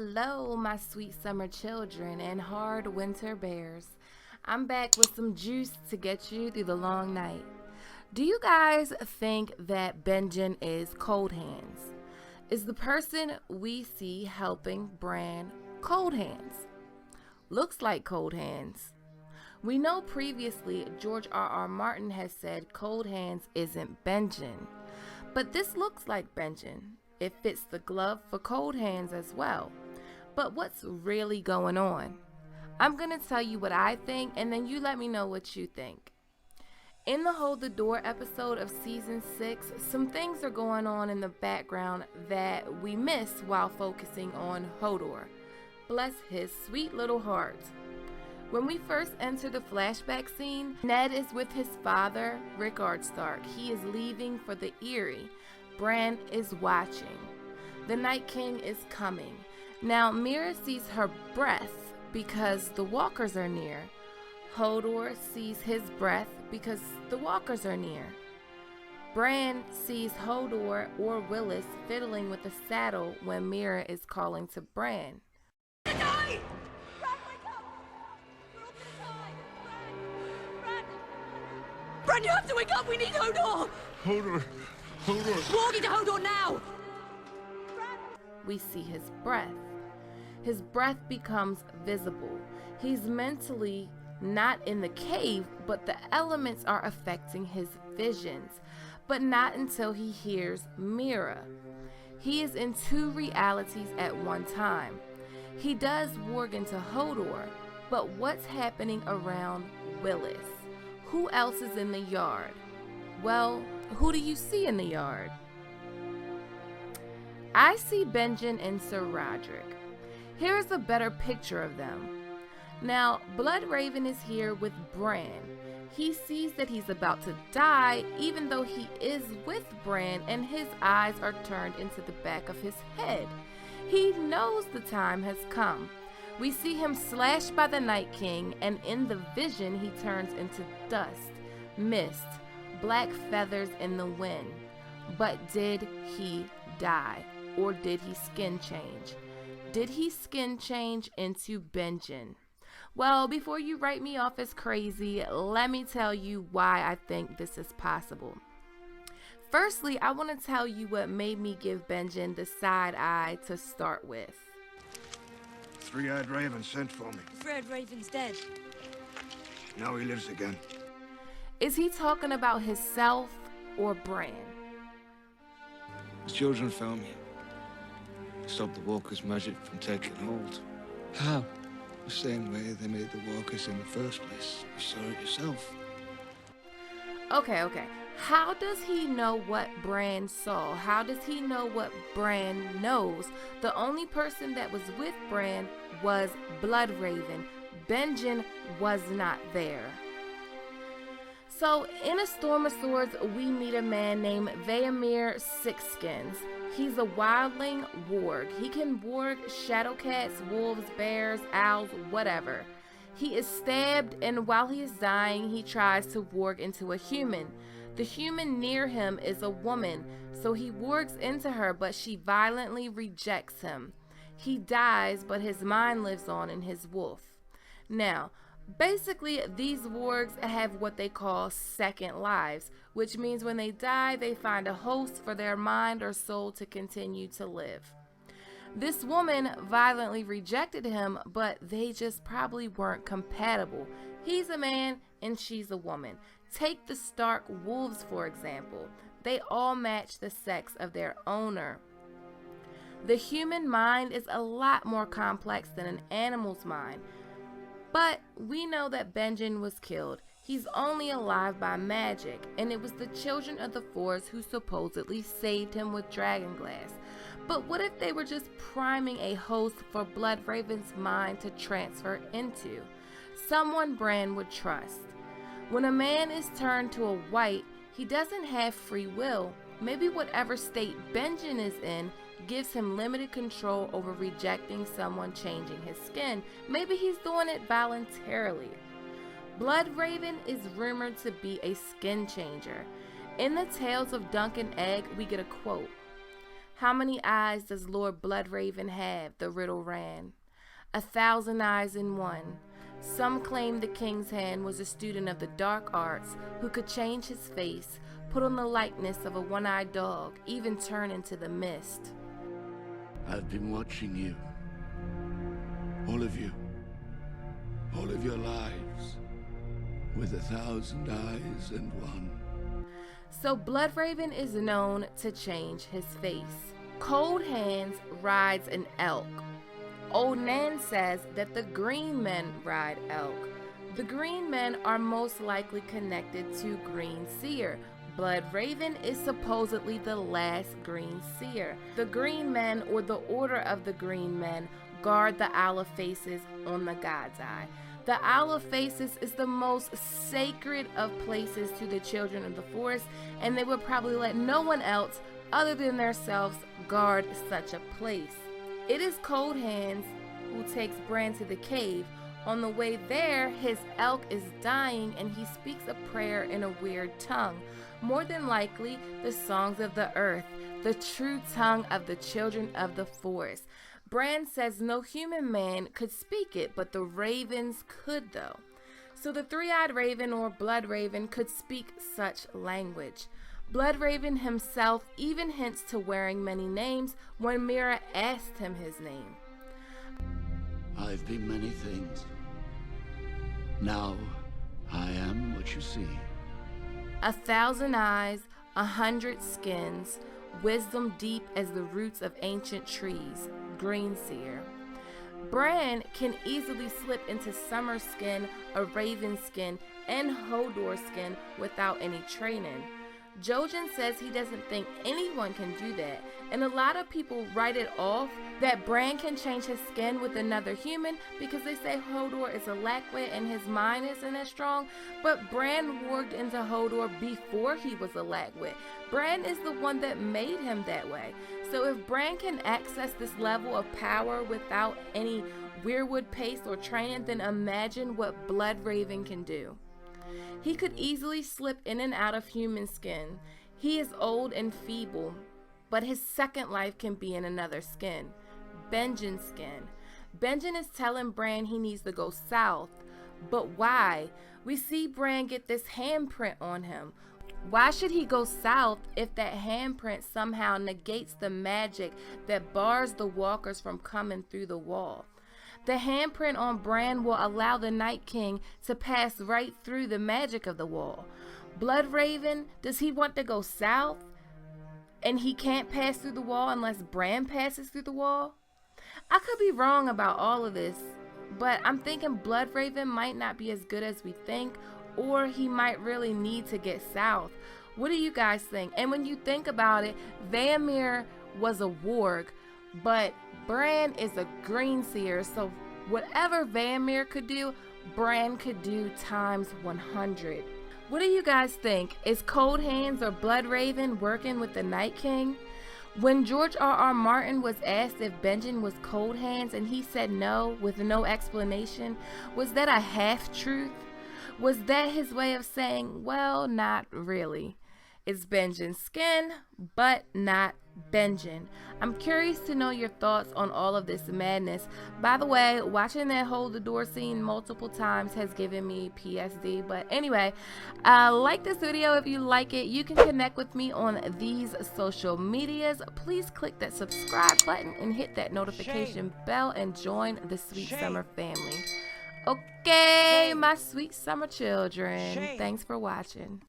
Hello, my sweet summer children and hard winter bears. I'm back with some juice to get you through the long night. Do you guys think that Benjen is cold hands? Is the person we see helping Bran cold hands? Looks like cold hands. We know previously George R.R. Martin has said cold hands isn't Benjen, but this looks like Benjen. It fits the glove for cold hands as well. But what's really going on? I'm going to tell you what I think, and then you let me know what you think. In the Hold the Door episode of Season 6, some things are going on in the background that we miss while focusing on Hodor. Bless his sweet little heart. When we first enter the flashback scene, Ned is with his father, Rickard Stark. He is leaving for the Eyrie. Bran is watching. The Night King is coming. Now, Mira sees her breath because the walkers are near. Hodor sees his breath because the walkers are near. Bran sees Hodor or Willis fiddling with the saddle when Mira is calling to Bran. Die! Bran, wake up! We're all gonna die! Bran! Bran, you have to wake up! We need Hodor! Hodor! Walking to Hodor now! We see his breath. His breath becomes visible. He's mentally not in the cave, but the elements are affecting his visions. But not until he hears Mira. He is in two realities at one time. He does warg into Hodor, but what's happening around Willis? Who else is in the yard? Well, who do you see in the yard? I see Benjen and Sir Roderick. Here's a better picture of them. Now, Bloodraven is here with Bran. He sees that he's about to die, even though he is with Bran and his eyes are turned into the back of his head. He knows the time has come. We see him slashed by the Night King, and in the vision he turns into dust, mist, black feathers in the wind. But did he die? Or did he skin change? Did he skin change into Benjen? Well, before you write me off as crazy, let me tell you why I think this is possible. Firstly, I want to tell you what made me give Benjen the side eye to start with. Three-eyed raven sent for me. Fred Raven's dead. Now he lives again. Is he talking about himself or Bran? The children found me. Stopped the walkers' magic from taking hold. How? The same way they made the walkers in the first place. You saw it yourself. Okay. How does he know what Bran saw? How does he know what Bran knows? The only person that was with Bran was Bloodraven. Benjen was not there. So, in A Storm of Swords, we meet a man named Vaemir Sixskins. He's a wildling warg. He can warg shadowcats, wolves, bears, owls, whatever. He is stabbed, and while he is dying, he tries to warg into a human. The human near him is a woman, so he wargs into her, but she violently rejects him. He dies, but his mind lives on in his wolf. Now, basically, these wargs have what they call second lives, which means when they die, they find a host for their mind or soul to continue to live. This woman violently rejected him, but they just probably weren't compatible. He's a man and she's a woman. Take the Stark wolves, for example. They all match the sex of their owner. The human mind is a lot more complex than an animal's mind. But we know that Benjen was killed. He's only alive by magic, and it was the children of the Forest who supposedly saved him with dragonglass. But what if they were just priming a host for Bloodraven's mind to transfer into? Someone Bran would trust. When a man is turned to a white, he doesn't have free will. Maybe whatever state Benjen is in gives him limited control over rejecting someone changing his skin. Maybe he's doing it voluntarily. Bloodraven is rumored to be a skin changer. In the Tales of Dunk and Egg, we get a quote. How many eyes does Lord Bloodraven have? The riddle ran. 1,000 eyes in one. Some claim the king's hand was a student of the dark arts who could change his face, put on the likeness of a one-eyed dog, even turn into the mist. I've been watching you. All of you. All of your lives. With 1,000 eyes and one. So Bloodraven is known to change his face. Cold Hands rides an elk. Old Nan says that the green men ride elk. The green men are most likely connected to Green Seer. Bloodraven is supposedly the last Green Seer. The green men, or the Order of the Green Men, guard the Isle of Faces on the God's Eye. The Isle of Faces is the most sacred of places to the children of the forest, and they would probably let no one else other than themselves guard such a place. It is Cold Hands who takes Bran to the cave. On the way there, his elk is dying and he speaks a prayer in a weird tongue. More than likely, the songs of the earth, the true tongue of the children of the forest. Bran says no human man could speak it, but the ravens could though. So the three-eyed raven, or Bloodraven, could speak such language. Bloodraven himself even hints to wearing many names when Mira asked him his name. I've been many things. Now, I am what you see. 1,000 eyes, 100 skins, wisdom deep as the roots of ancient trees, Green Seer. Bran can easily slip into Summer skin, a Raven skin, and Hodor skin without any training. Jojen says he doesn't think anyone can do that, and a lot of people write it off that Bran can change his skin with another human because they say Hodor is a lackwit and his mind isn't as strong, but Bran warged into Hodor before he was a lackwit. Bran is the one that made him that way. So if Bran can access this level of power without any weirwood paste or training, then imagine what Bloodraven can do. He could easily slip in and out of human skin. He is old and feeble, but his second life can be in another skin, Benjen's skin. Benjen is telling Bran he needs to go south, but why? We see Bran get this handprint on him. Why should he go south if that handprint somehow negates the magic that bars the walkers from coming through the wall? The handprint on Bran will allow the Night King to pass right through the magic of the wall. Bloodraven, does he want to go south? And he can't pass through the wall unless Bran passes through the wall? I could be wrong about all of this, but I'm thinking Bloodraven might not be as good as we think, or he might really need to get south. What do you guys think? And when you think about it, Vaemir was a warg, but Bran is a Green Seer, so whatever Vaemir could do, Bran could do times 100. What do you guys think? Is Cold Hands or Bloodraven working with the Night King? When George R.R. Martin was asked if Benjen was Cold Hands and he said no with no explanation, was that a half-truth? Was that his way of saying, well, not really? It's Benjen's skin, but not Benjen. I'm curious to know your thoughts on all of this madness. By the way, watching that hold the door scene multiple times has given me PSD. But anyway, like this video if you like it. You can connect with me on these social medias. Please click that subscribe button and hit that notification bell and join the Sweet Summer family. Okay, my sweet summer children. Thanks for watching.